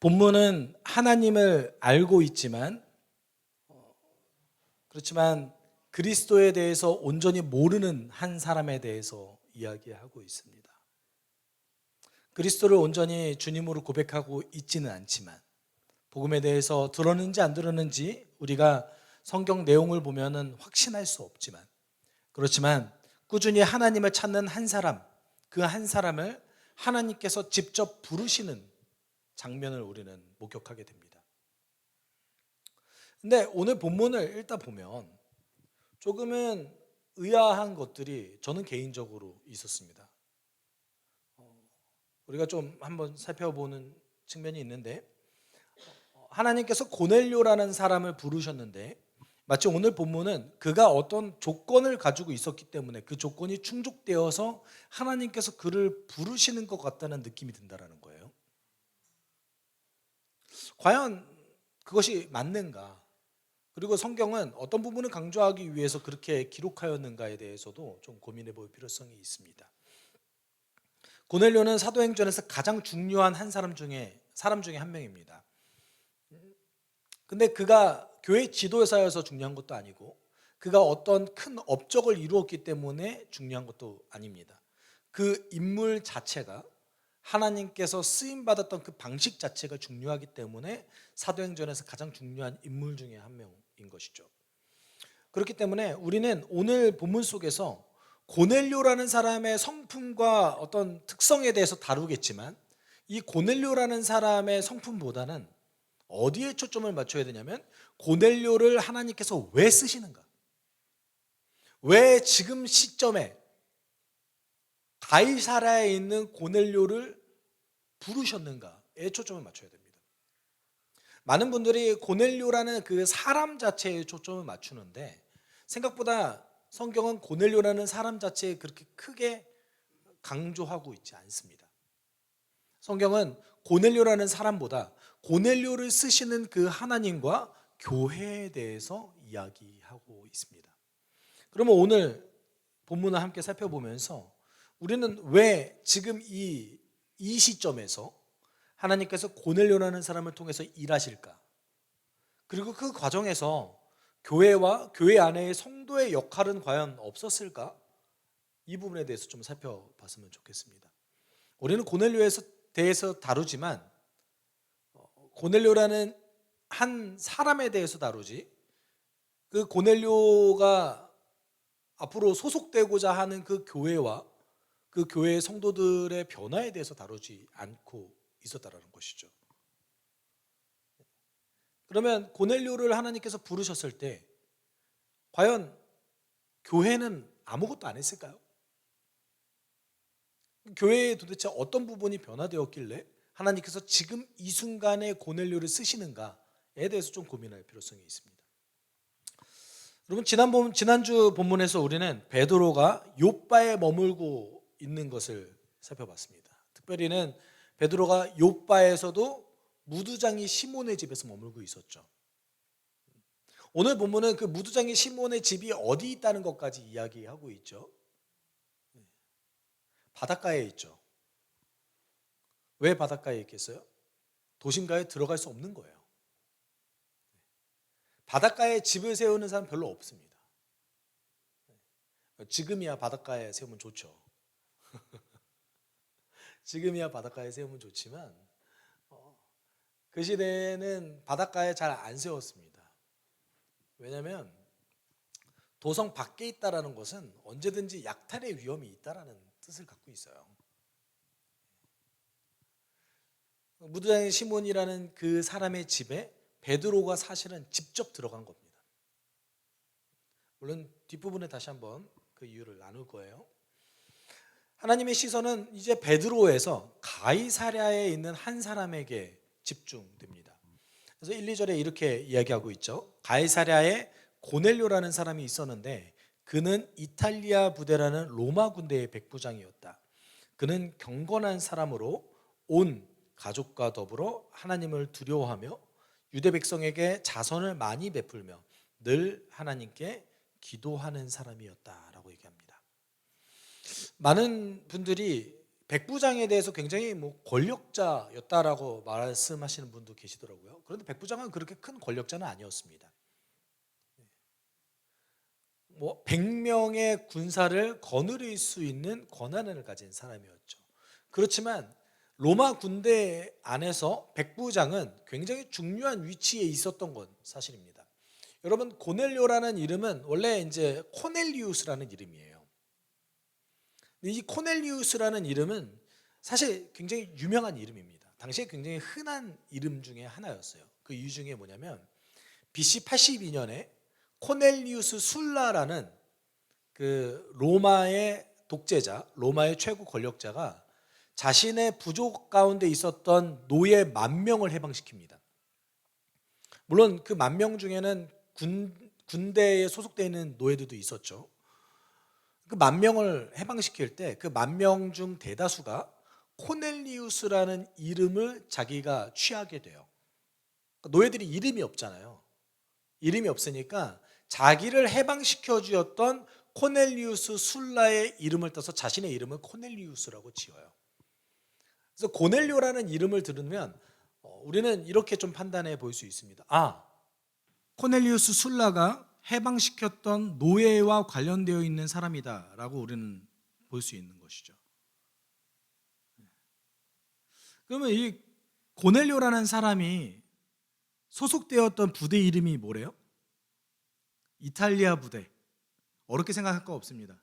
본문은 하나님을 알고 있지만 그렇지만 그리스도에 대해서 온전히 모르는 한 사람에 대해서 이야기하고 있습니다. 그리스도를 온전히 주님으로 고백하고 있지는 않지만 복음에 대해서 들었는지 안 들었는지 우리가 성경 내용을 보면은 확신할 수 없지만 그렇지만 꾸준히 하나님을 찾는 한 사람, 그 한 사람을 하나님께서 직접 부르시는 장면을 우리는 목격하게 됩니다. 근데 오늘 본문을 읽다 보면 조금은 의아한 것들이 저는 개인적으로 있었습니다. 우리가 좀 한번 살펴보는 측면이 있는데 하나님께서 고넬료라는 사람을 부르셨는데 마치 오늘 본문은 그가 어떤 조건을 가지고 있었기 때문에 그 조건이 충족되어서 하나님께서 그를 부르시는 것 같다는 느낌이 든다는 거예요. 과연 그것이 맞는가? 그리고 성경은 어떤 부분을 강조하기 위해서 그렇게 기록하였는가에 대해서도 좀 고민해 볼 필요성이 있습니다. 고넬료는 사도행전에서 가장 중요한 사람 중에 한 명입니다. 근데 그가 교회 지도자여서 중요한 것도 아니고 그가 어떤 큰 업적을 이루었기 때문에 중요한 것도 아닙니다. 그 인물 자체가 하나님께서 쓰임받았던 그 방식 자체가 중요하기 때문에 사도행전에서 가장 중요한 인물 중에 한 명인 것이죠. 그렇기 때문에 우리는 오늘 본문 속에서 고넬료라는 사람의 성품과 어떤 특성에 대해서 다루겠지만 이 고넬료라는 사람의 성품보다는 어디에 초점을 맞춰야 되냐면 고넬료를 하나님께서 왜 쓰시는가? 왜 지금 시점에 가이사랴에 있는 고넬료를 부르셨는가에 초점을 맞춰야 됩니다. 많은 분들이 고넬료라는 그 사람 자체에 초점을 맞추는데 생각보다 성경은 고넬료라는 사람 자체에 그렇게 크게 강조하고 있지 않습니다. 성경은 고넬료라는 사람보다 고넬료를 쓰시는 그 하나님과 교회에 대해서 이야기하고 있습니다. 그러면 오늘 본문을 함께 살펴보면서 우리는 왜 지금 이 시점에서 하나님께서 고넬료라는 사람을 통해서 일하실까? 그리고 그 과정에서 교회와 교회 안에의 성도의 역할은 과연 없었을까? 이 부분에 대해서 좀 살펴봤으면 좋겠습니다. 우리는 고넬료에 대해서 다루지만 고넬료라는 한 사람에 대해서 다루지 그 고넬료가 앞으로 소속되고자 하는 그 교회와 그 교회의 성도들의 변화에 대해서 다루지 않고 있었다는 것이죠. 그러면 고넬료를 하나님께서 부르셨을 때 과연 교회는 아무것도 안 했을까요? 교회에 도대체 어떤 부분이 변화되었길래 하나님께서 지금 이 순간에 고넬료를 쓰시는가에 대해서 좀 고민할 필요성이 있습니다. 여러분 지난주 본문에서 우리는 베드로가 욥바에 머물고 있는 것을 살펴봤습니다. 특별히는 베드로가 욥바에서도 무두장이 시몬의 집에서 머물고 있었죠. 오늘 본문은 그 무두장이 시몬의 집이 어디 있다는 것까지 이야기하고 있죠. 바닷가에 있죠. 왜 바닷가에 있겠어요? 도심가에 들어갈 수 없는 거예요. 바닷가에 집을 세우는 사람 별로 없습니다. 지금이야 바닷가에 세우면 좋죠. 지금이야 바닷가에 세우면 좋지만 그 시대에는 바닷가에 잘 안 세웠습니다. 왜냐하면 도성 밖에 있다라는 것은 언제든지 약탈의 위험이 있다라는 뜻을 갖고 있어요. 무두장의 시몬이라는 그 사람의 집에 베드로가 사실은 직접 들어간 겁니다. 물론 뒷부분에 다시 한번 그 이유를 나눌 거예요. 하나님의 시선은 이제 베드로에서 가이사랴에 있는 한 사람에게 집중됩니다. 그래서 1, 2절에 이렇게 이야기하고 있죠. 가이사랴에 고넬료라는 사람이 있었는데 그는 이탈리아 부대라는 로마 군대의 백부장이었다. 그는 경건한 사람으로 온 가족과 더불어 하나님을 두려워하며 유대 백성에게 자선을 많이 베풀며 늘 하나님께 기도하는 사람이었다라고 얘기합니다. 많은 분들이 백부장에 대해서 굉장히 권력자였다라고 말씀하시는 분도 계시더라고요. 그런데 백부장은 그렇게 큰 권력자는 아니었습니다. 100명의 군사를 거느릴 수 있는 권한을 가진 사람이었죠. 그렇지만 로마 군대 안에서 백부장은 굉장히 중요한 위치에 있었던 건 사실입니다. 여러분, 고넬료라는 이름은 원래 이제 코넬리우스라는 이름이에요. 이 코넬리우스라는 이름은 사실 굉장히 유명한 이름입니다. 당시에 굉장히 흔한 이름 중에 하나였어요. 그 이유 중에 뭐냐면 BC 82년에 코넬리우스 술라라는 그 로마의 독재자, 로마의 최고 권력자가 자신의 부족 가운데 있었던 노예 10,000명을 해방시킵니다. 물론 그 10,000명 중에는 군대에 소속되어 있는 노예들도 있었죠. 그 10,000명을 해방시킬 때 그 10,000명 중 대다수가 코넬리우스라는 이름을 자기가 취하게 돼요. 노예들이 이름이 없잖아요. 이름이 없으니까 자기를 해방시켜 주었던 코넬리우스 술라의 이름을 따서 자신의 이름을 코넬리우스라고 지어요. 그래서 고넬료라는 이름을 들으면 우리는 이렇게 좀 판단해 볼 수 있습니다. 코넬리우스 술라가 해방시켰던 노예와 관련되어 있는 사람이다라고 우리는 볼 수 있는 것이죠. 그러면 이 고넬료라는 사람이 소속되었던 부대 이름이 뭐래요? 이탈리아 부대. 어렵게 생각할 거 없습니다.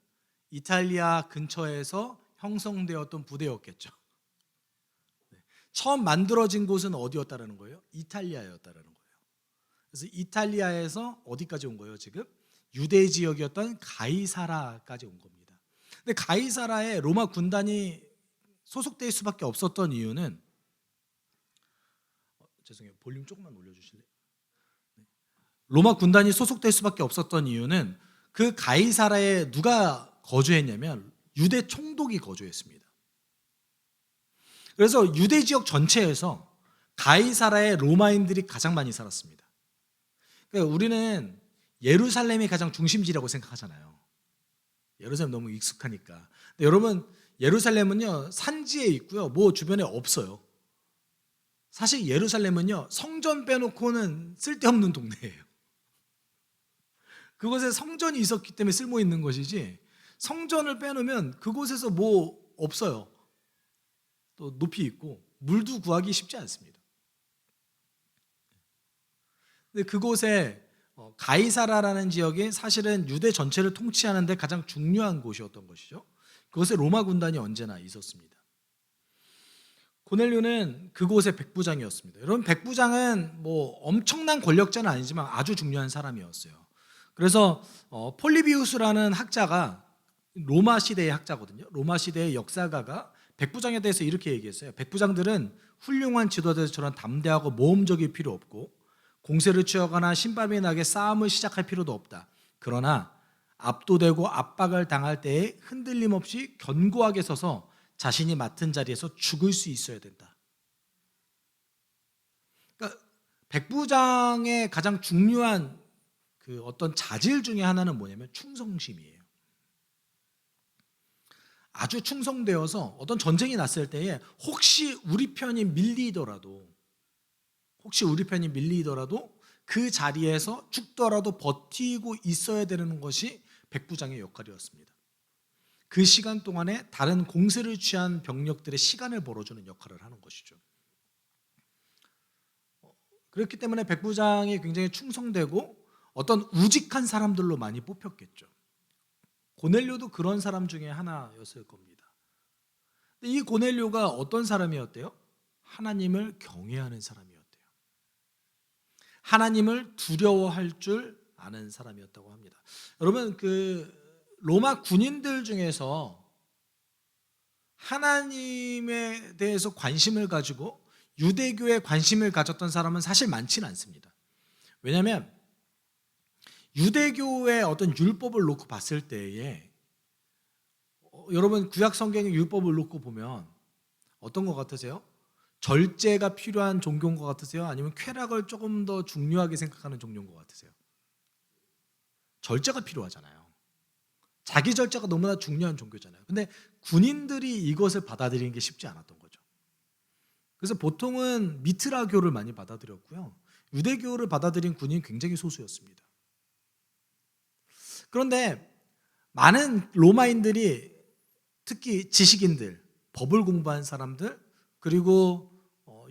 이탈리아 근처에서 형성되었던 부대였겠죠. 처음 만들어진 곳은 어디였다라는 거예요? 이탈리아였다라는 거예요. 그래서 이탈리아에서 어디까지 온 거예요? 지금 유대 지역이었던 가이사라까지 온 겁니다. 근데 가이사라에 로마 군단이 소속될 수밖에 없었던 이유는 죄송해요. 볼륨 조금만 올려주실래요? 로마 군단이 소속될 수밖에 없었던 이유는 그 가이사라에 누가 거주했냐면 유대 총독이 거주했습니다. 그래서 유대 지역 전체에서 가이사라에 로마인들이 가장 많이 살았습니다. 그러니까 우리는 예루살렘이 가장 중심지라고 생각하잖아요. 예루살렘 너무 익숙하니까. 근데 여러분, 예루살렘은요 산지에 있고요, 주변에 없어요. 사실 예루살렘은요 성전 빼놓고는 쓸데없는 동네예요. 그곳에 성전이 있었기 때문에 쓸모 있는 것이지, 성전을 빼놓으면 그곳에서 없어요. 또 높이 있고 물도 구하기 쉽지 않습니다. 근데 그곳에 가이사라라는 지역이 사실은 유대 전체를 통치하는 데 가장 중요한 곳이었던 것이죠. 그곳에 로마 군단이 언제나 있었습니다. 고넬료는 그곳의 백부장이었습니다. 여러분, 백부장은 엄청난 권력자는 아니지만 아주 중요한 사람이었어요. 그래서 폴리비우스라는 학자가 로마 시대의 학자거든요. 로마 시대의 역사가가 백부장에 대해서 이렇게 얘기했어요. 백부장들은 훌륭한 지도자들처럼 담대하고 모험적일 필요 없고 공세를 취하거나 신발이 나게 싸움을 시작할 필요도 없다. 그러나 압도되고 압박을 당할 때에 흔들림 없이 견고하게 서서 자신이 맡은 자리에서 죽을 수 있어야 된다. 그러니까 백부장의 가장 중요한 그 어떤 자질 중에 하나는 뭐냐면 충성심이에요. 아주 충성되어서 어떤 전쟁이 났을 때에 혹시 우리 편이 밀리더라도 그 자리에서 죽더라도 버티고 있어야 되는 것이 백부장의 역할이었습니다. 그 시간 동안에 다른 공세를 취한 병력들의 시간을 벌어주는 역할을 하는 것이죠. 그렇기 때문에 백부장이 굉장히 충성되고 어떤 우직한 사람들로 많이 뽑혔겠죠. 고넬료도 그런 사람 중에 하나였을 겁니다. 근데 이 고넬료가 어떤 사람이었대요? 하나님을 경외하는 사람이었대요. 하나님을 두려워할 줄 아는 사람이었다고 합니다. 여러분, 그 로마 군인들 중에서 하나님에 대해서 관심을 가지고 유대교에 관심을 가졌던 사람은 사실 많지는 않습니다. 왜냐하면 유대교의 어떤 율법을 놓고 봤을 때에 여러분, 구약 성경의 율법을 놓고 보면 어떤 것 같으세요? 절제가 필요한 종교인 것 같으세요? 아니면 쾌락을 조금 더 중요하게 생각하는 종교인 것 같으세요? 절제가 필요하잖아요. 자기 절제가 너무나 중요한 종교잖아요. 근데 군인들이 이것을 받아들이는 게 쉽지 않았던 거죠. 그래서 보통은 미트라교를 많이 받아들였고요. 유대교를 받아들인 군인이 굉장히 소수였습니다. 그런데 많은 로마인들이, 특히 지식인들, 법을 공부한 사람들, 그리고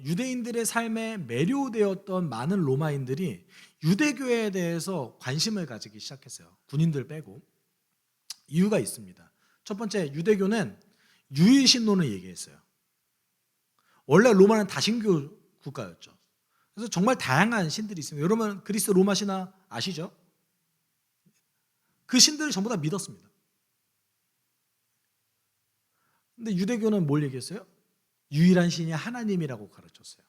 유대인들의 삶에 매료되었던 많은 로마인들이 유대교에 대해서 관심을 가지기 시작했어요. 군인들 빼고. 이유가 있습니다. 첫 번째, 유대교는 유일신론을 얘기했어요. 원래 로마는 다신교 국가였죠. 그래서 정말 다양한 신들이 있습니다. 여러분 그리스 로마 신화 아시죠? 그 신들을 전부 다 믿었습니다. 근데 유대교는 뭘 얘기했어요? 유일한 신이 하나님이라고 가르쳤어요.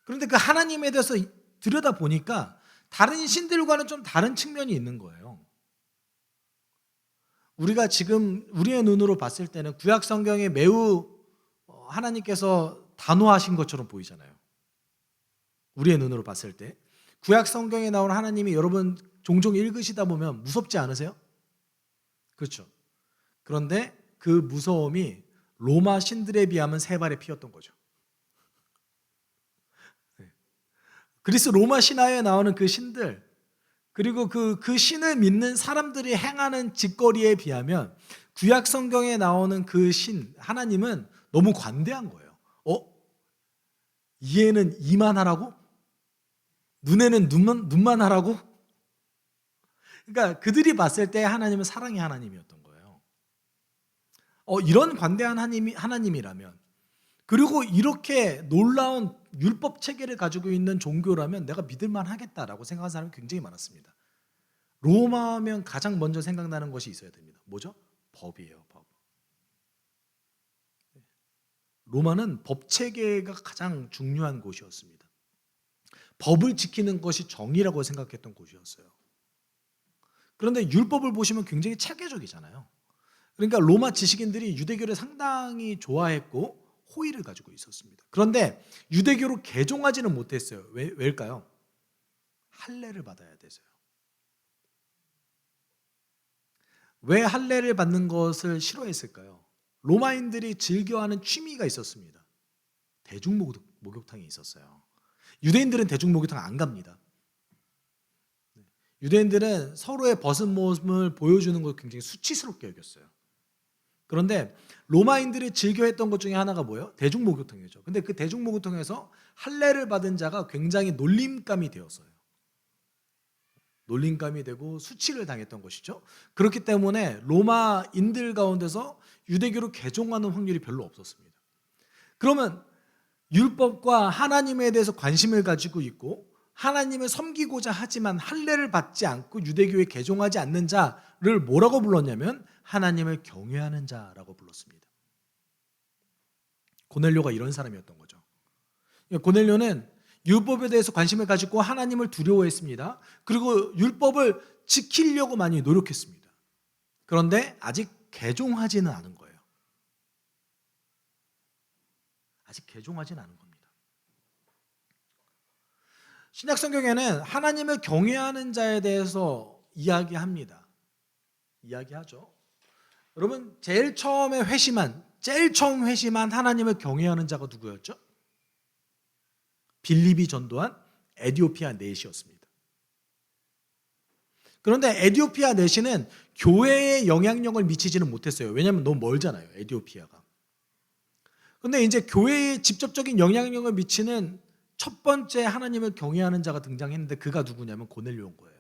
그런데 그 하나님에 대해서 들여다보니까 다른 신들과는 좀 다른 측면이 있는 거예요. 우리가 지금 우리의 눈으로 봤을 때는 구약 성경에 매우 하나님께서 단호하신 것처럼 보이잖아요. 우리의 눈으로 봤을 때 구약 성경에 나온 하나님이 여러분 종종 읽으시다 보면 무섭지 않으세요? 그렇죠. 그런데 그 무서움이 로마 신들에 비하면 세 발의 피였던 거죠. 그리스 로마 신화에 나오는 그 신들, 그리고 그 신을 믿는 사람들이 행하는 짓거리에 비하면 구약 성경에 나오는 그 신, 하나님은 너무 관대한 거예요. 이에는 이만 하라고? 눈에는 눈만 하라고? 그러니까 그들이 봤을 때 하나님은 사랑의 하나님이었던 거예요. 이런 관대한 하나님이라면, 그리고 이렇게 놀라운 율법 체계를 가지고 있는 종교라면 내가 믿을만 하겠다라고 생각하는 사람이 굉장히 많았습니다. 로마하면 가장 먼저 생각나는 것이 있어야 됩니다. 뭐죠? 법이에요. 법. 로마는 법 체계가 가장 중요한 곳이었습니다. 법을 지키는 것이 정의라고 생각했던 곳이었어요. 그런데 율법을 보시면 굉장히 체계적이잖아요. 그러니까 로마 지식인들이 유대교를 상당히 좋아했고 호의를 가지고 있었습니다. 그런데 유대교로 개종하지는 못했어요. 왜일까요? 할례를 받아야 돼서요. 왜 할례를 받는 것을 싫어했을까요? 로마인들이 즐겨하는 취미가 있었습니다. 대중목욕탕이 있었어요. 유대인들은 대중목욕탕 안 갑니다. 유대인들은 서로의 벗은 몸을 보여주는 걸 굉장히 수치스럽게 여겼어요. 그런데 로마인들이 즐겨했던 것 중에 하나가 뭐예요? 대중목욕탕이죠. 근데 그 대중목욕탕에서 할례를 받은 자가 굉장히 놀림감이 되었어요. 놀림감이 되고 수치를 당했던 것이죠. 그렇기 때문에 로마인들 가운데서 유대교로 개종하는 확률이 별로 없었습니다. 그러면 율법과 하나님에 대해서 관심을 가지고 있고 하나님을 섬기고자 하지만 할례를 받지 않고 유대교에 개종하지 않는 자를 뭐라고 불렀냐면 하나님을 경외하는 자라고 불렀습니다. 고넬료가 이런 사람이었던 거죠. 고넬료는 율법에 대해서 관심을 가지고 하나님을 두려워했습니다. 그리고 율법을 지키려고 많이 노력했습니다. 그런데 아직 개종하지는 않은 거예요. 아직 개종하지는 않은 겁니다. 신약 성경에는 하나님을 경외하는 자에 대해서 이야기합니다. 이야기하죠. 여러분 제일 처음 회심한 하나님을 경외하는 자가 누구였죠? 빌립이 전도한 에디오피아 넷이었습니다. 그런데 에디오피아 넷이는 교회에 영향력을 미치지는 못했어요. 왜냐하면 너무 멀잖아요, 에디오피아가. 그런데 이제 교회에 직접적인 영향력을 미치는 첫 번째 하나님을 경외하는 자가 등장했는데 그가 누구냐면 고넬료인 거예요.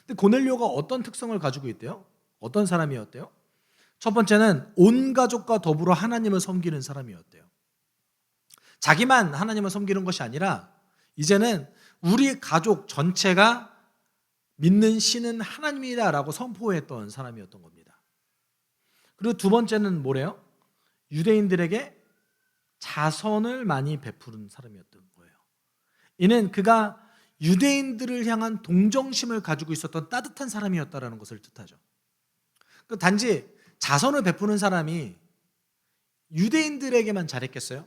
근데 고넬료가 어떤 특성을 가지고 있대요? 어떤 사람이었대요? 첫 번째는 온 가족과 더불어 하나님을 섬기는 사람이었대요. 자기만 하나님을 섬기는 것이 아니라 이제는 우리 가족 전체가 믿는 신은 하나님이다라고 선포했던 사람이었던 겁니다. 그리고 두 번째는 뭐래요? 유대인들에게 자선을 많이 베푸는 사람이었던 거예요. 이는 그가 유대인들을 향한 동정심을 가지고 있었던 따뜻한 사람이었다는 것을 뜻하죠. 단지 자선을 베푸는 사람이 유대인들에게만 잘했겠어요?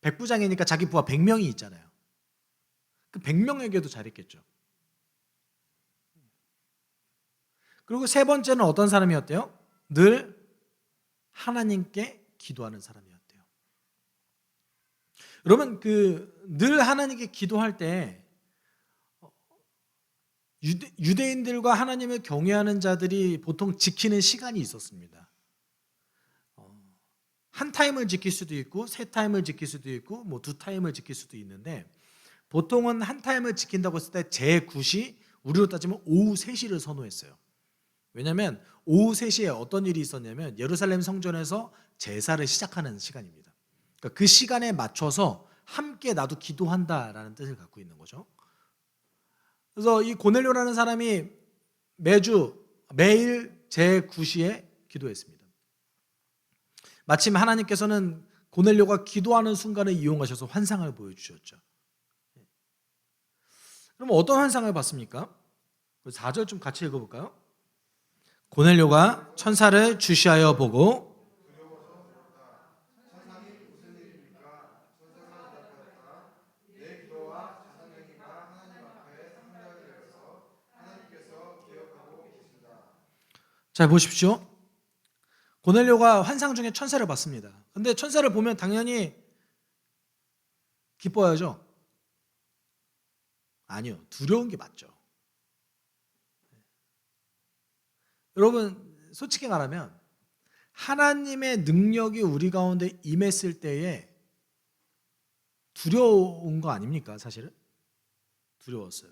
백부장이니까 자기 부하 100명이 있잖아요. 그 100명에게도 잘했겠죠. 그리고 세 번째는 어떤 사람이었대요? 늘 하나님께 기도하는 사람이었대요. 여러분, 늘 하나님께 기도할 때 유대인들과 하나님을 경외하는 자들이 보통 지키는 시간이 있었습니다. 한 타임을 지킬 수도 있고, 세 타임을 지킬 수도 있고, 뭐 두 타임을 지킬 수도 있는데, 보통은 한 타임을 지킨다고 했을 때 제9시, 우리로 따지면 오후 3시를 선호했어요. 왜냐하면 오후 3시에 어떤 일이 있었냐면 예루살렘 성전에서 제사를 시작하는 시간입니다. 그러니까 그 시간에 맞춰서 함께 나도 기도한다라는 뜻을 갖고 있는 거죠. 그래서 이 고넬료라는 사람이 매일 제9시에 기도했습니다. 마침 하나님께서는 고넬료가 기도하는 순간을 이용하셔서 환상을 보여주셨죠. 그럼 어떤 환상을 봤습니까? 4절 좀 같이 읽어볼까요? 고넬료가 천사를 주시하여 보고 잘 보십시오. 고넬료가 환상 중에 천사를 봤습니다. 근데 천사를 보면 당연히 기뻐야죠? 아니요. 두려운 게 맞죠. 여러분, 솔직히 말하면 하나님의 능력이 우리 가운데 임했을 때에 두려운 거 아닙니까? 사실은 두려웠어요.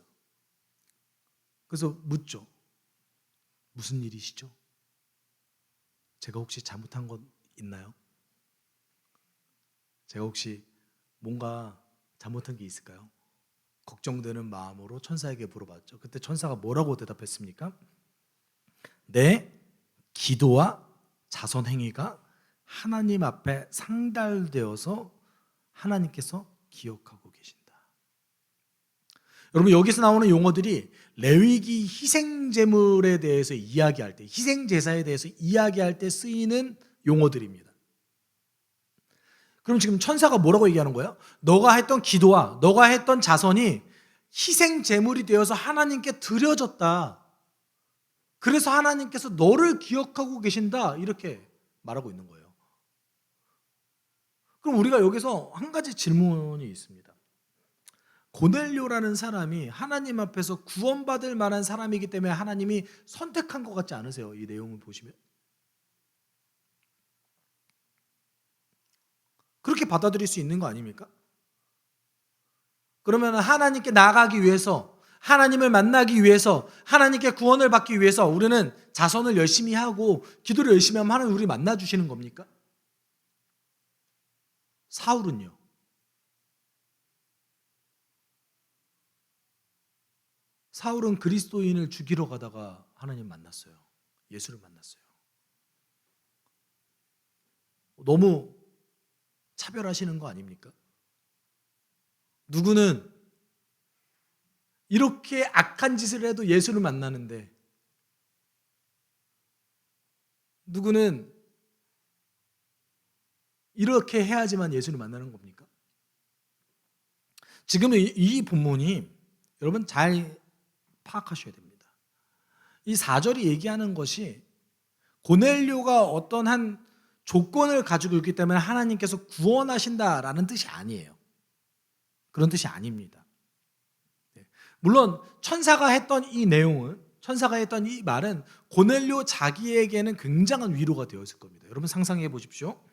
그래서 묻죠. 무슨 일이시죠? 제가 혹시 잘못한 것 있나요? 제가 혹시 뭔가 잘못한 게 있을까요? 걱정되는 마음으로 천사에게 물어봤죠. 그때 천사가 뭐라고 대답했습니까? 내 기도와 자선 행위가 하나님 앞에 상달되어서 하나님께서 기억하고 계신다. 여러분, 여기서 나오는 용어들이 레위기 희생제물에 대해서 이야기할 때, 희생제사에 대해서 이야기할 때 쓰이는 용어들입니다. 그럼 지금 천사가 뭐라고 얘기하는 거예요? 너가 했던 기도와 너가 했던 자선이 희생제물이 되어서 하나님께 드려졌다. 그래서 하나님께서 너를 기억하고 계신다. 이렇게 말하고 있는 거예요. 그럼 우리가 여기서 한 가지 질문이 있습니다. 고넬료라는 사람이 하나님 앞에서 구원받을 만한 사람이기 때문에 하나님이 선택한 것 같지 않으세요? 이 내용을 보시면. 그렇게 받아들일 수 있는 거 아닙니까? 그러면 하나님께 나아가기 위해서, 하나님을 만나기 위해서, 하나님께 구원을 받기 위해서 우리는 자선을 열심히 하고 기도를 열심히 하면 하나님 우리 만나주시는 겁니까? 사울은요? 사울은 그리스도인을 죽이러 가다가 하나님 만났어요. 예수를 만났어요. 너무 차별하시는 거 아닙니까? 누구는 이렇게 악한 짓을 해도 예수를 만나는데, 누구는 이렇게 해야지만 예수를 만나는 겁니까? 지금 이 본문이 여러분 잘 파악하셔야 됩니다. 이 4절이 얘기하는 것이 고넬료가 어떤 한 조건을 가지고 있기 때문에 하나님께서 구원하신다라는 뜻이 아니에요. 그런 뜻이 아닙니다. 물론 천사가 했던 이 내용은, 천사가 했던 이 말은 고넬료 자기에게는 굉장한 위로가 되었을 겁니다. 여러분 상상해 보십시오.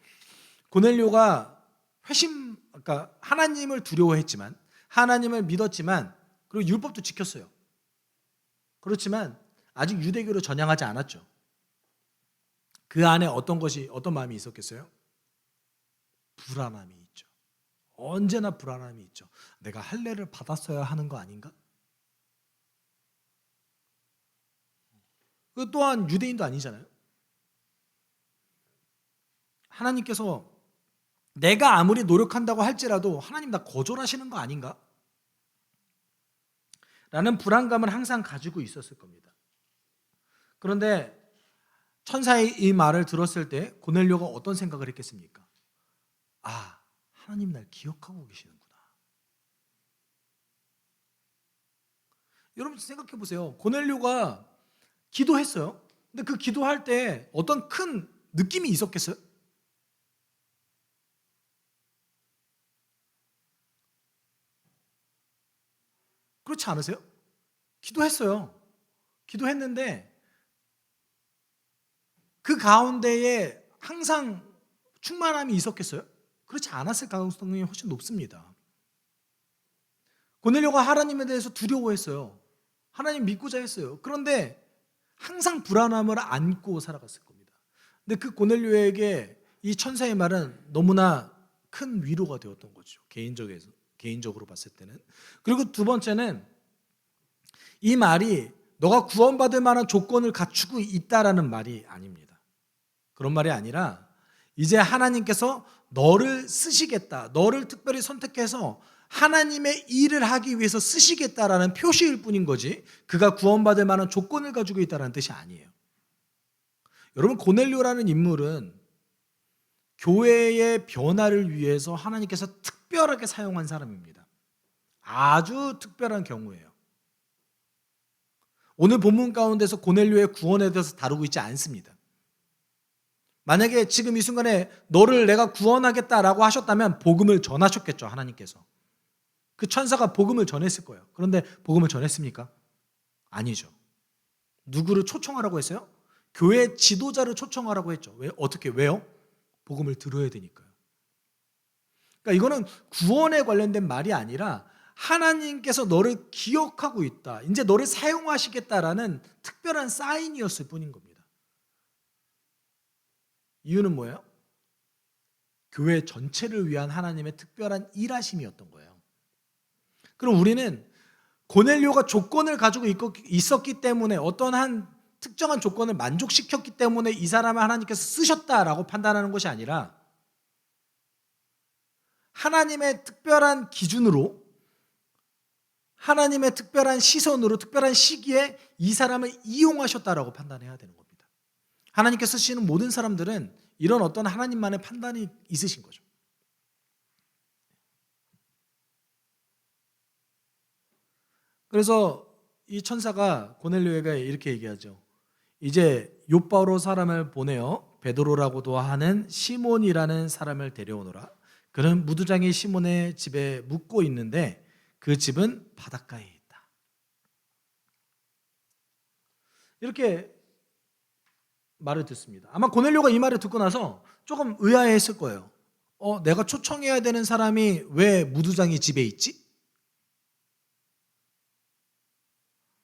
고넬료가 그러니까 하나님을 두려워했지만, 하나님을 믿었지만, 그리고 율법도 지켰어요. 그렇지만 아직 유대교로 전향하지 않았죠. 그 안에 어떤 마음이 있었겠어요? 불안함이 있죠. 언제나 불안함이 있죠. 내가 할례를 받았어야 하는 거 아닌가? 그 또한 유대인도 아니잖아요. 하나님께서 내가 아무리 노력한다고 할지라도 하나님 나 거절하시는 거 아닌가? 라는 불안감을 항상 가지고 있었을 겁니다. 그런데 천사의 이 말을 들었을 때 고넬료가 어떤 생각을 했겠습니까? 아, 하나님 날 기억하고 계시는구나. 여러분 생각해 보세요. 고넬료가 기도했어요. 근데 그 기도할 때 어떤 큰 느낌이 있었겠어요? 그렇지 않으세요? 기도했어요. 기도했는데 그 가운데에 항상 충만함이 있었겠어요? 그렇지 않았을 가능성이 훨씬 높습니다. 고넬료가 하나님에 대해서 두려워했어요. 하나님 믿고자 했어요. 그런데 항상 불안함을 안고 살아갔을 겁니다. 근데 그 고넬료에게 이 천사의 말은 너무나 큰 위로가 되었던 거죠. 개인적으로 봤을 때는. 그리고 두 번째는 이 말이 너가 구원받을 만한 조건을 갖추고 있다라는 말이 아닙니다. 그런 말이 아니라 이제 하나님께서 너를 쓰시겠다. 너를 특별히 선택해서 하나님의 일을 하기 위해서 쓰시겠다라는 표시일 뿐인 거지 그가 구원받을 만한 조건을 가지고 있다는 뜻이 아니에요. 여러분 고넬료라는 인물은 교회의 변화를 위해서 하나님께서 특별하게 사용한 사람입니다. 아주 특별한 경우예요. 오늘 본문 가운데서 고넬료의 구원에 대해서 다루고 있지 않습니다. 만약에 지금 이 순간에 너를 내가 구원하겠다라고 하셨다면 복음을 전하셨겠죠. 하나님께서. 그 천사가 복음을 전했을 거예요. 그런데 복음을 전했습니까? 아니죠. 누구를 초청하라고 했어요? 교회 지도자를 초청하라고 했죠. 왜요? 복음을 들어야 되니까요. 그러니까 이거는 구원에 관련된 말이 아니라 하나님께서 너를 기억하고 있다. 이제 너를 사용하시겠다라는 특별한 사인이었을 뿐인 겁니다. 이유는 뭐예요? 교회 전체를 위한 하나님의 특별한 일하심이었던 거예요. 그럼 우리는 고넬료가 조건을 가지고 있었기 때문에 어떤 한 특정한 조건을 만족시켰기 때문에 이 사람을 하나님께서 쓰셨다라고 판단하는 것이 아니라 하나님의 특별한 기준으로 하나님의 특별한 시선으로 특별한 시기에 이 사람을 이용하셨다라고 판단해야 되는 겁니다. 하나님께서 쓰시는 모든 사람들은 이런 어떤 하나님만의 판단이 있으신 거죠. 그래서 이 천사가 고넬료에게 이렇게 얘기하죠. 이제 요바로 사람을 보내어 베드로라고도 하는 시몬이라는 사람을 데려오너라. 그는 무두장이 시몬의 집에 묵고 있는데 그 집은 바닷가에 있다. 이렇게 말을 듣습니다. 아마 고넬료가 이 말을 듣고 나서 조금 의아해했을 거예요. 내가 초청해야 되는 사람이 왜 무두장이 집에 있지?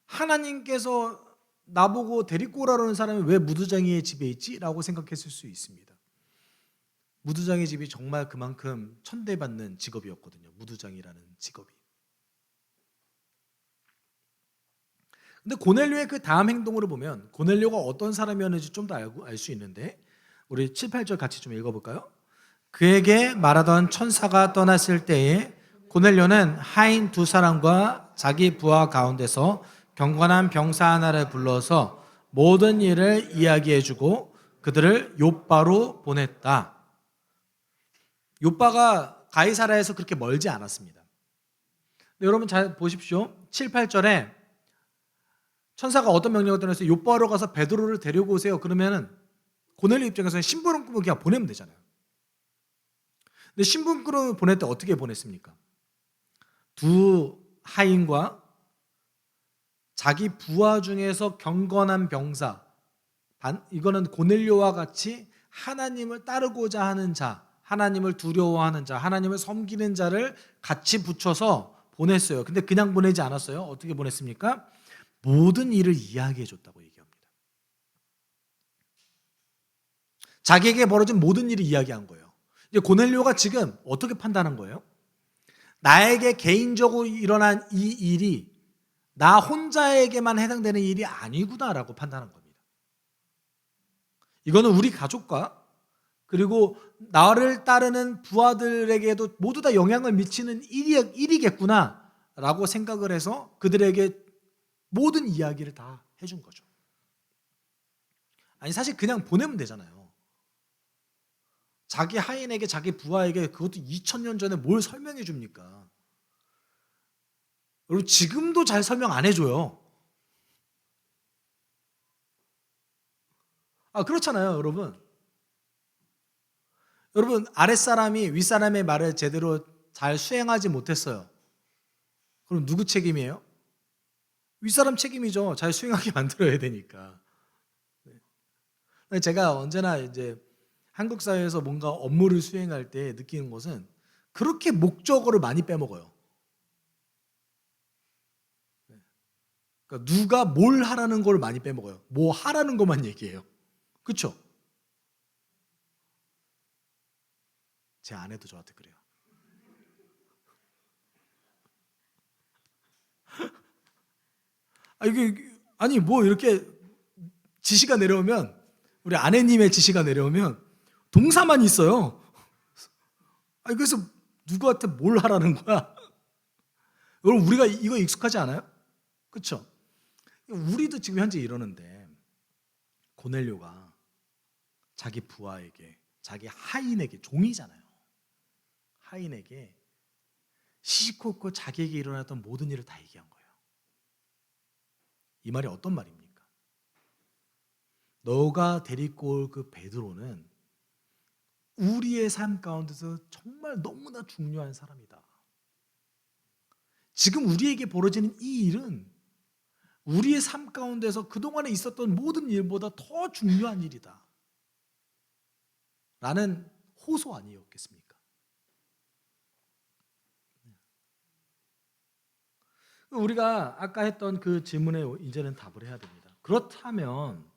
하나님께서 나보고 데리고 오라는 사람이 왜 무두장이의 집에 있지? 라고 생각했을 수 있습니다. 무두장의 집이 정말 그만큼 천대받는 직업이었거든요. 무두장이라는 직업이. 근데 고넬료의 그 다음 행동으로 보면 고넬료가 어떤 사람이었는지 좀 더 알 수 있는데 우리 7, 8절 같이 좀 읽어볼까요? 그에게 말하던 천사가 떠났을 때에 고넬료는 하인 두 사람과 자기 부하 가운데서 경건한 병사 하나를 불러서 모든 일을 이야기해주고 그들을 욥바로 보냈다. 욥바가 가이사라에서 그렇게 멀지 않았습니다. 여러분 잘 보십시오. 7, 8절에 천사가 어떤 명령을 내렸어요? 욥바로 가서 베드로를 데리고 오세요. 그러면은 고넬료 입장에서는 심부름꾼을 그냥 보내면 되잖아요. 근데 심부름꾼을 보낼 때 어떻게 보냈습니까? 두 하인과 자기 부하 중에서 경건한 병사, 이거는 고넬료와 같이 하나님을 따르고자 하는 자, 하나님을 두려워하는 자, 하나님을 섬기는 자를 같이 붙여서 보냈어요. 근데 그냥 보내지 않았어요. 어떻게 보냈습니까? 모든 일을 이야기해 줬다고 얘기합니다. 자기에게 벌어진 모든 일을 이야기한 거예요. 이제 고넬료가 지금 어떻게 판단한 거예요? 나에게 개인적으로 일어난 이 일이 나 혼자에게만 해당되는 일이 아니구나라고 판단한 겁니다. 이거는 우리 가족과 그리고 나를 따르는 부하들에게도 모두 다 영향을 미치는 일이겠구나라고 생각을 해서 그들에게 모든 이야기를 다 해준 거죠. 아니 사실 그냥 보내면 되잖아요. 자기 하인에게 자기 부하에게 그것도 2000년 전에 뭘 설명해 줍니까? 여러분 지금도 잘 설명 안 해줘요. 그렇잖아요, 여러분. 여러분, 아랫사람이 윗사람의 말을 제대로 잘 수행하지 못했어요. 그럼 누구 책임이에요? 윗사람 책임이죠. 잘 수행하게 만들어야 되니까. 제가 언제나 이제 한국 사회에서 뭔가 업무를 수행할 때 느끼는 것은 그렇게 목적어를 많이 빼먹어요. 그러니까 누가 뭘 하라는 걸 많이 빼먹어요. 뭐 하라는 것만 얘기해요. 그렇죠? 제 아내도 저한테 그래요. 아니 뭐 이렇게 지시가 내려오면, 우리 아내님의 지시가 내려오면 동사만 있어요. 그래서 누구한테 뭘 하라는 거야? 여러분, 우리가 이거 익숙하지 않아요? 그렇죠? 우리도 지금 현재 이러는데, 고넬료가 자기 부하에게, 자기 하인에게, 종이잖아요, 하인에게 시시콜콜 자기에게 일어났던 모든 일을 다 얘기한 거예요. 이 말이 어떤 말입니까? 너가 데리고 올 그 베드로는 우리의 삶 가운데서 정말 너무나 중요한 사람이다. 지금 우리에게 벌어지는 이 일은 우리의 삶 가운데서 그동안에 있었던 모든 일보다 더 중요한 일이다 라는 호소 아니었겠습니까? 우리가 아까 했던 그 질문에 이제는 답을 해야 됩니다. 그렇다면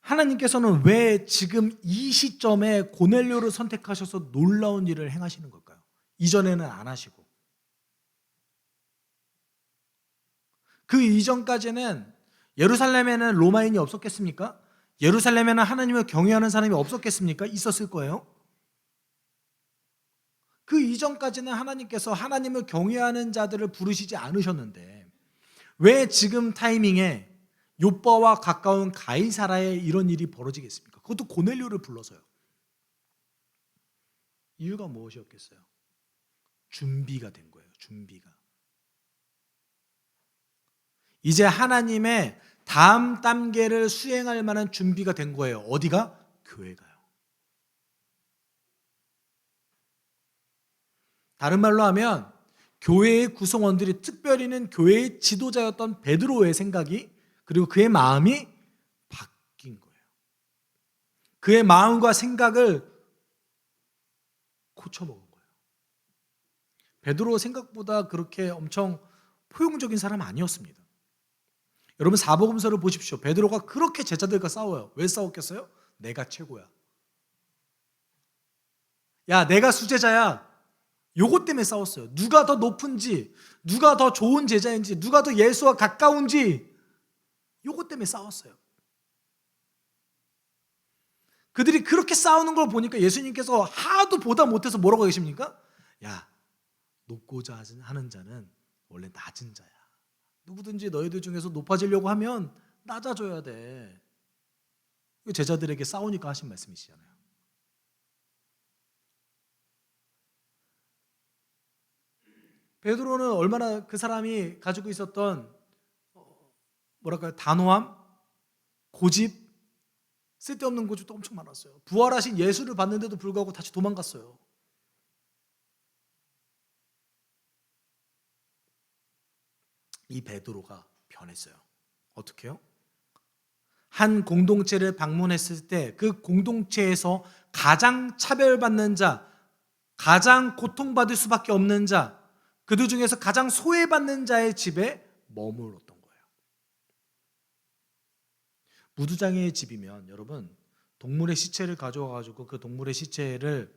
하나님께서는 왜 지금 이 시점에 고넬료를 선택하셔서 놀라운 일을 행하시는 걸까요? 이전에는 안 하시고. 그 이전까지는 예루살렘에는 로마인이 없었겠습니까? 예루살렘에는 하나님을 경외하는 사람이 없었겠습니까? 있었을 거예요. 그 이전까지는 하나님께서 하나님을 경외하는 자들을 부르시지 않으셨는데 왜 지금 타이밍에 욥바와 가까운 가이사라에 이런 일이 벌어지겠습니까? 그것도 고넬료를 불러서요. 이유가 무엇이었겠어요? 준비가 된 거예요. 준비가. 이제 하나님의 다음 단계를 수행할 만한 준비가 된 거예요. 어디가? 교회가요. 다른 말로 하면 교회의 구성원들이, 특별히는 교회의 지도자였던 베드로의 생각이, 그리고 그의 마음이 바뀐 거예요. 그의 마음과 생각을 고쳐먹은 거예요. 베드로 생각보다 그렇게 엄청 포용적인 사람 아니었습니다. 여러분, 사복음서를 보십시오. 베드로가 그렇게 제자들과 싸워요. 왜 싸웠겠어요? 내가 최고야. 야, 내가 수제자야. 요것 때문에 싸웠어요. 누가 더 높은지, 누가 더 좋은 제자인지, 누가 더 예수와 가까운지, 요것 때문에 싸웠어요. 그들이 그렇게 싸우는 걸 보니까 예수님께서 하도 보다 못해서 뭐라고 계십니까? 야, 높고자 하는 자는 원래 낮은 자야. 누구든지 너희들 중에서 높아지려고 하면 낮아져야 돼. 제자들에게 싸우니까 하신 말씀이시잖아요. 베드로는 얼마나 그 사람이 가지고 있었던 단호함, 고집, 쓸데없는 고집도 엄청 많았어요. 부활하신 예수를 봤는데도 불구하고 다시 도망갔어요. 이 베드로가 변했어요. 어떻게요? 한 공동체를 방문했을 때 그 공동체에서 가장 차별받는 자, 가장 고통받을 수밖에 없는 자, 그들 중에서 가장 소외받는 자의 집에 머물렀던 거예요. 무두장의 집이면 여러분, 동물의 시체를 가져와가지고 그 동물의 시체를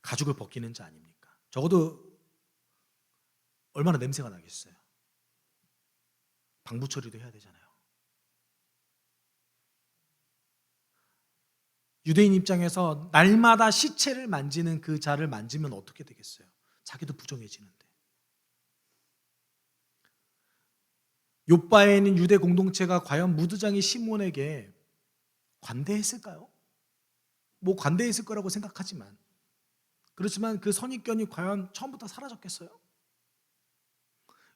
가죽을 벗기는 자 아닙니까? 적어도 얼마나 냄새가 나겠어요. 방부 처리도 해야 되잖아요. 유대인 입장에서 날마다 시체를 만지는 그 자를 만지면 어떻게 되겠어요? 자기도 부정해지는데. 욥바에 있는 유대 공동체가 과연 무두장이 시몬에게 관대했을까요? 뭐 관대했을 거라고 생각하지만, 그렇지만 그 선입견이 과연 처음부터 사라졌겠어요?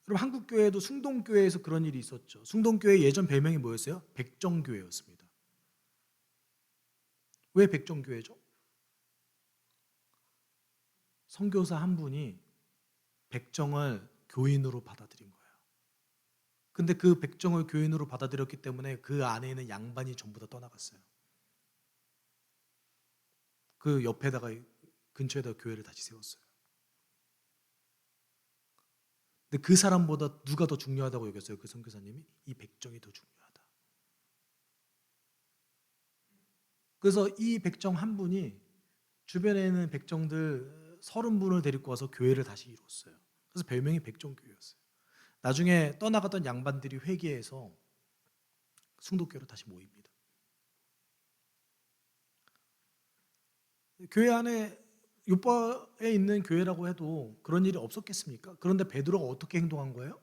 여러분 한국 교회도 숭동교회에서 그런 일이 있었죠. 숭동교회 예전 별명이 뭐였어요? 백정교회였습니다. 왜 백정교회죠? 선교사 한 분이 백정을 교인으로 받아들인 거예요. 근데 그 백정을 교인으로 받아들였기 때문에 그 안에 있는 양반이 전부 다 떠나갔어요. 그 옆에다가 근처에다 교회를 다시 세웠어요. 근데 그 사람보다 누가 더 중요하다고 여겼어요? 그 선교사님이 이 백정이 더 중요하다. 그래서 이 백정 한 분이 주변에 있는 백정들 30분을 데리고 와서 교회를 다시 이뤘어요. 그래서 별명이 백정교회였어요. 나중에 떠나갔던 양반들이 회개해서 숭도교회로 다시 모입니다. 교회 안에 요바에 있는 교회라고 해도 그런 일이 없었겠습니까? 그런데 베드로가 어떻게 행동한 거예요?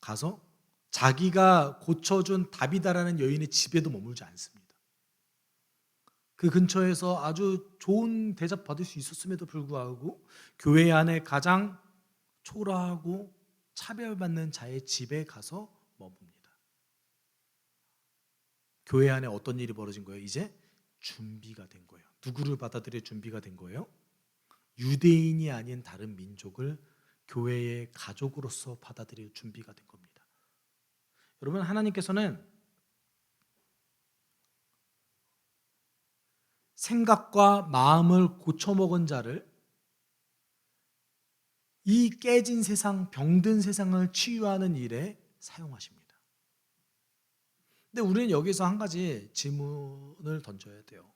가서 자기가 고쳐준 다비다라는 여인의 집에도 머물지 않습니다. 그 근처에서 아주 좋은 대접 받을 수 있었음에도 불구하고 교회 안에 가장 초라하고 차별받는 자의 집에 가서 머뭅니다. 교회 안에 어떤 일이 벌어진 거예요? 이제 준비가 된 거예요. 누구를 받아들일 준비가 된 거예요? 유대인이 아닌 다른 민족을 교회의 가족으로서 받아들일 준비가 된 겁니다. 여러분, 하나님께서는 생각과 마음을 고쳐먹은 자를 이 깨진 세상, 병든 세상을 치유하는 일에 사용하십니다. 근데 우리는 여기서 한 가지 질문을 던져야 돼요.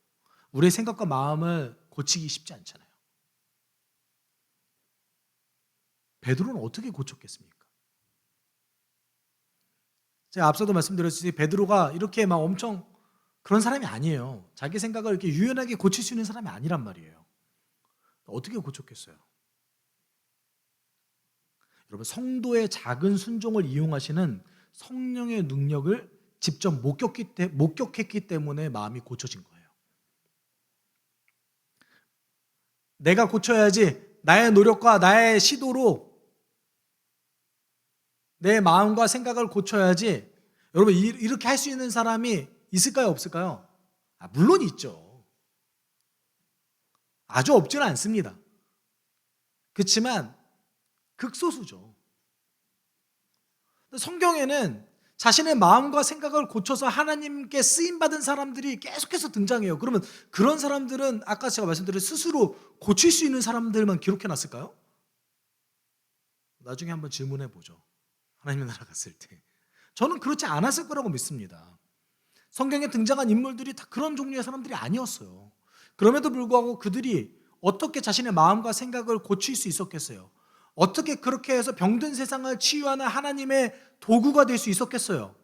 우리의 생각과 마음을 고치기 쉽지 않잖아요. 베드로는 어떻게 고쳤겠습니까? 제가 앞서도 말씀드렸듯이 베드로가 이렇게 막 엄청 그런 사람이 아니에요. 자기 생각을 이렇게 유연하게 고칠 수 있는 사람이 아니란 말이에요. 어떻게 고쳤겠어요? 여러분, 성도의 작은 순종을 이용하시는 성령의 능력을 직접 목격했기 때문에 마음이 고쳐진 거예요. 내가 고쳐야지, 나의 노력과 나의 시도로 내 마음과 생각을 고쳐야지. 여러분, 이렇게 할 수 있는 사람이 있을까요? 없을까요? 물론 있죠. 아주 없지는 않습니다. 그렇지만 극소수죠. 성경에는 자신의 마음과 생각을 고쳐서 하나님께 쓰임받은 사람들이 계속해서 등장해요. 그러면 그런 사람들은 아까 제가 말씀드린 스스로 고칠 수 있는 사람들만 기록해놨을까요? 나중에 한번 질문해 보죠. 하나님의 나라 갔을 때. 저는 그렇지 않았을 거라고 믿습니다. 성경에 등장한 인물들이 다 그런 종류의 사람들이 아니었어요. 그럼에도 불구하고 그들이 어떻게 자신의 마음과 생각을 고칠 수 있었겠어요? 어떻게 그렇게 해서 병든 세상을 치유하는 하나님의 도구가 될 수 있었겠어요?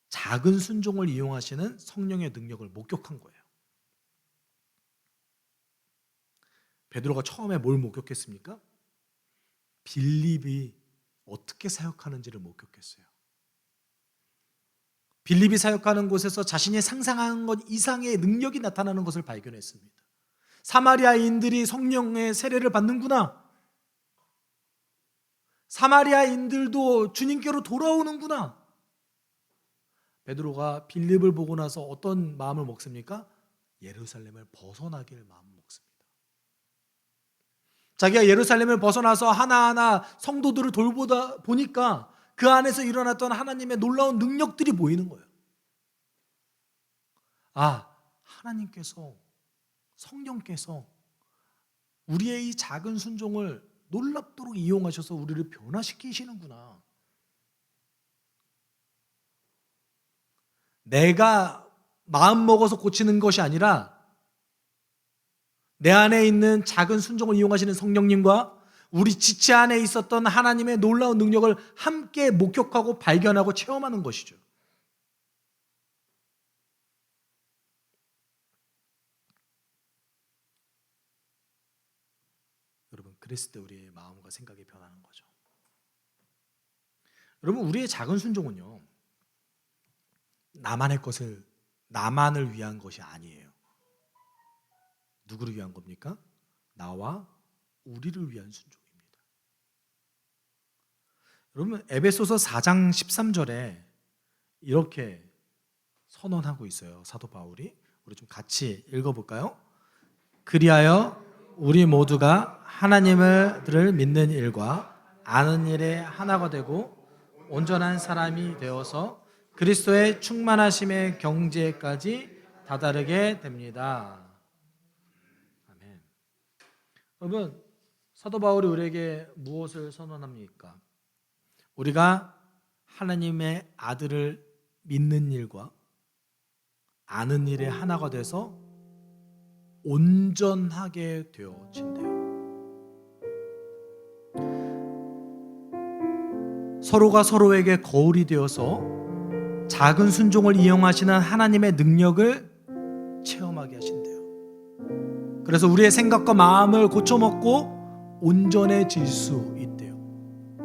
작은 순종을 이용하시는 성령의 능력을 목격한 거예요. 베드로가 처음에 뭘 목격했습니까? 빌립이 어떻게 사역하는지를 목격했어요. 빌립이 사역하는 곳에서 자신이 상상한 것 이상의 능력이 나타나는 것을 발견했습니다. 사마리아인들이 성령의 세례를 받는구나. 사마리아인들도 주님께로 돌아오는구나. 베드로가 빌립을 보고 나서 어떤 마음을 먹습니까? 예루살렘을 벗어나길 마음 먹습니다. 자기가 예루살렘을 벗어나서 하나하나 성도들을 돌보다 보니까 그 안에서 일어났던 하나님의 놀라운 능력들이 보이는 거예요. 하나님께서, 성령께서 우리의 이 작은 순종을 놀랍도록 이용하셔서 우리를 변화시키시는구나. 내가 마음 먹어서 고치는 것이 아니라 내 안에 있는 작은 순종을 이용하시는 성령님과 우리 지체 안에 있었던 하나님의 놀라운 능력을 함께 목격하고 발견하고 체험하는 것이죠. 여러분, 그랬을 때 우리의 마음과 생각이 변하는 거죠. 여러분, 우리의 작은 순종은요, 나만을 위한 것이 아니에요. 누구를 위한 겁니까? 나와 우리를 위한 순종입니다. 여러분, 에베소서 4장 13절에 이렇게 선언하고 있어요. 사도 바울이. 우리 좀 같이 읽어볼까요? 그리하여 우리 모두가 하나님을 믿는 일과 아는 일에 하나가 되고 온전한 사람이 되어서 그리스도의 충만하심의 경지에까지 다다르게 됩니다. 아멘. 여러분, 사도 바울이 우리에게 무엇을 선언합니까? 우리가 하나님의 아들을 믿는 일과 아는 일에 하나가 돼서 온전하게 되어진대요. 서로가 서로에게 거울이 되어서 작은 순종을 이용하시는 하나님의 능력을 체험하게 하신대요. 그래서 우리의 생각과 마음을 고쳐먹고 온전해질 수 있대요.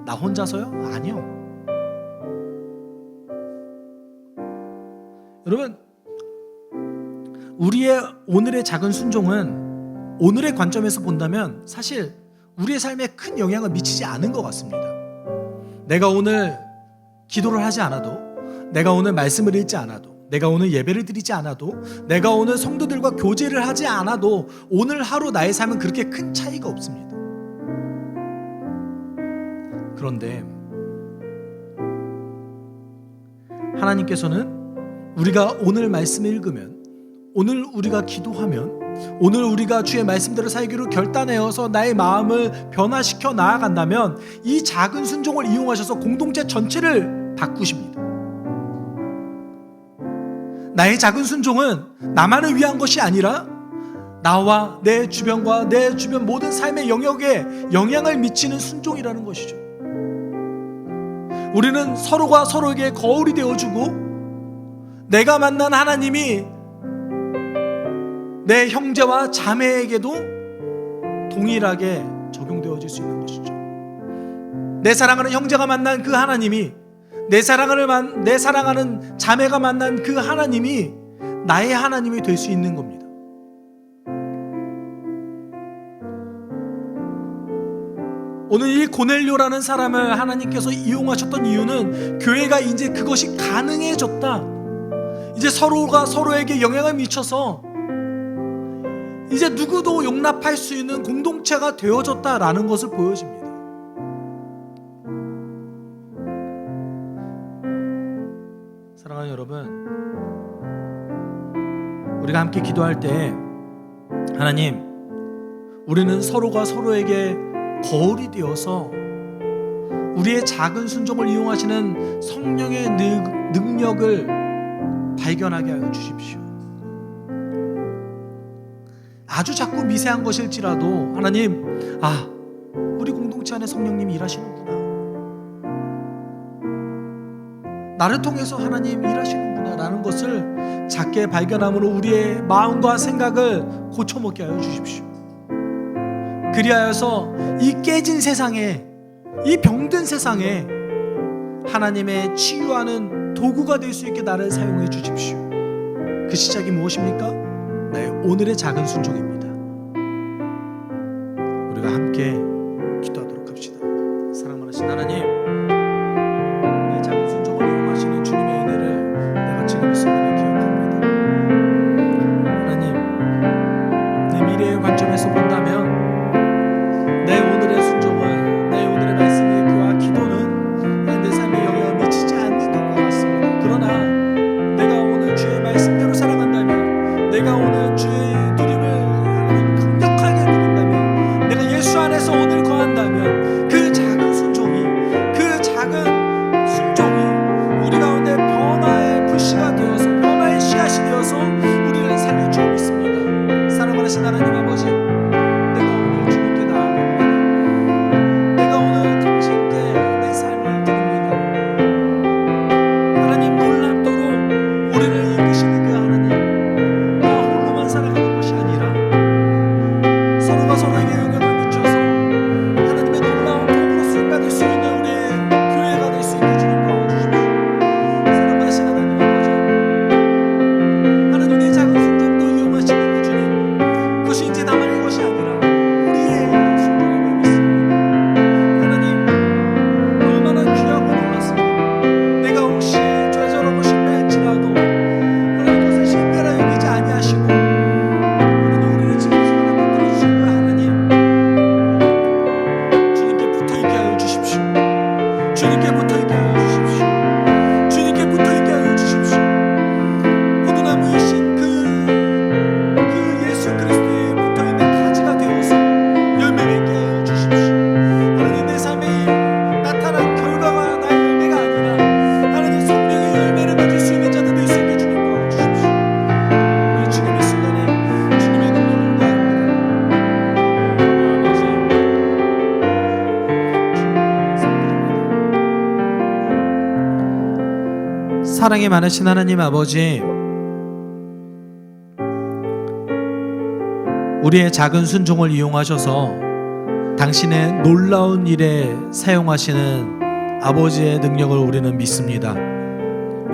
나 혼자서요? 아니요. 여러분, 우리의 오늘의 작은 순종은 오늘의 관점에서 본다면 사실 우리의 삶에 큰 영향을 미치지 않은 것 같습니다. 내가 오늘 기도를 하지 않아도, 내가 오늘 말씀을 읽지 않아도, 내가 오늘 예배를 드리지 않아도, 내가 오늘 성도들과 교제를 하지 않아도 오늘 하루 나의 삶은 그렇게 큰 차이가 없습니다. 그런데 하나님께서는 우리가 오늘 말씀을 읽으면, 오늘 우리가 기도하면, 오늘 우리가 주의 말씀대로 살기로 결단하여서 나의 마음을 변화시켜 나아간다면 이 작은 순종을 이용하셔서 공동체 전체를 바꾸십니다. 나의 작은 순종은 나만을 위한 것이 아니라 나와 내 주변과 내 주변 모든 삶의 영역에 영향을 미치는 순종이라는 것이죠. 우리는 서로가 서로에게 거울이 되어주고, 내가 만난 하나님이 내 형제와 자매에게도 동일하게 적용되어질 수 있는 것이죠. 내 사랑하는 형제가 만난 그 하나님이, 내 사랑하는 자매가 만난 그 하나님이 나의 하나님이 될 수 있는 겁니다. 오늘 이 고넬료라는 사람을 하나님께서 이용하셨던 이유는 교회가 이제 그것이 가능해졌다, 이제 서로가 서로에게 영향을 미쳐서 이제 누구도 용납할 수 있는 공동체가 되어졌다라는 것을 보여줍니다. 사랑하는 여러분, 우리가 함께 기도할 때 하나님, 우리는 서로가 서로에게 거울이 되어서 우리의 작은 순종을 이용하시는 성령의 능력을 발견하게 하여 주십시오. 아주 작고 미세한 것일지라도 하나님, 우리 공동체 안에 성령님이 일하시는구나, 나를 통해서 하나님 일하시는구나 라는 것을 작게 발견함으로 우리의 마음과 생각을 고쳐먹게 하여 주십시오. 그리하여서 이 깨진 세상에, 이 병든 세상에 하나님의 치유하는 도구가 될 수 있게 나를 사용해 주십시오. 그 시작이 무엇입니까? 나의 오늘의 작은 순종입니다. 우리가 함께 기도하도록 합시다. 사랑 많으신 하나님, 이 작은 순종을 이용하시는 주님의 은혜를 내가 지금 이 순간에 기억합니다. 하나님, 내 미래의 관점에서 본다면 내 오늘의 순종은, 내 오늘의 말씀의 교와 기도는 내 삶에 영향을 미치지 않는 것 같습니다. 그러나 내가 오늘 주의 말씀대로 살아간다면, 내가 오늘 주의 누림을 강력하게 누린다면, 내가 예수 안에서 오늘 사랑이 많으신 하나님 아버지, 우리의 작은 순종을 이용하셔서 당신의 놀라운 일에 사용하시는 아버지의 능력을 우리는 믿습니다.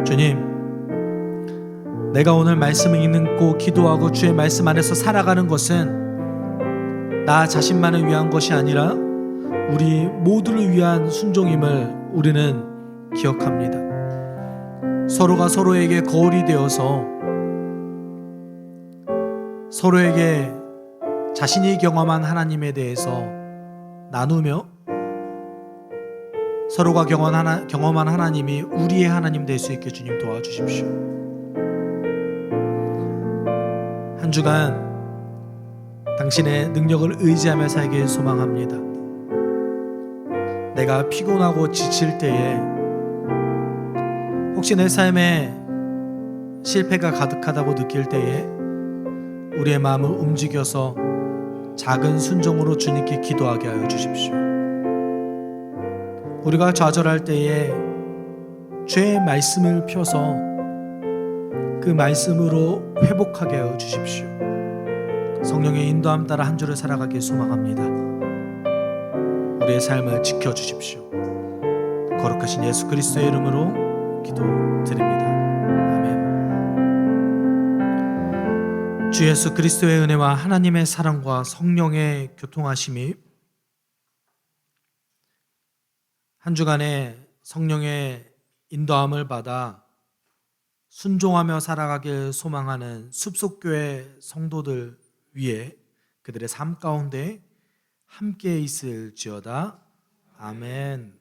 주님, 내가 오늘 말씀을 읽고 기도하고 주의 말씀 안에서 살아가는 것은 나 자신만을 위한 것이 아니라 우리 모두를 위한 순종임을 우리는 기억합니다. 서로가 서로에게 거울이 되어서 서로에게 자신이 경험한 하나님에 대해서 나누며 서로가 경험한 하나님이 우리의 하나님 될 수 있게 주님 도와주십시오. 한 주간 당신의 능력을 의지하며 살길 소망합니다. 내가 피곤하고 지칠 때에, 혹시 내 삶에 실패가 가득하다고 느낄 때에 우리의 마음을 움직여서 작은 순종으로 주님께 기도하게 하여 주십시오. 우리가 좌절할 때에 주의 말씀을 펴서 그 말씀으로 회복하게 하여 주십시오. 성령의 인도함 따라 한 주를 살아가길 소망합니다. 우리의 삶을 지켜주십시오. 거룩하신 예수 그리스도의 이름으로 기도드립니다. 아멘. 주 예수 그리스도의 은혜와 하나님의 사랑과 성령의 교통하심이 한 주간의 성령의 인도함을 받아 순종하며 살아가길 소망하는 숲속교회 성도들 위에 그들의 삶 가운데 함께 있을지어다. 아멘.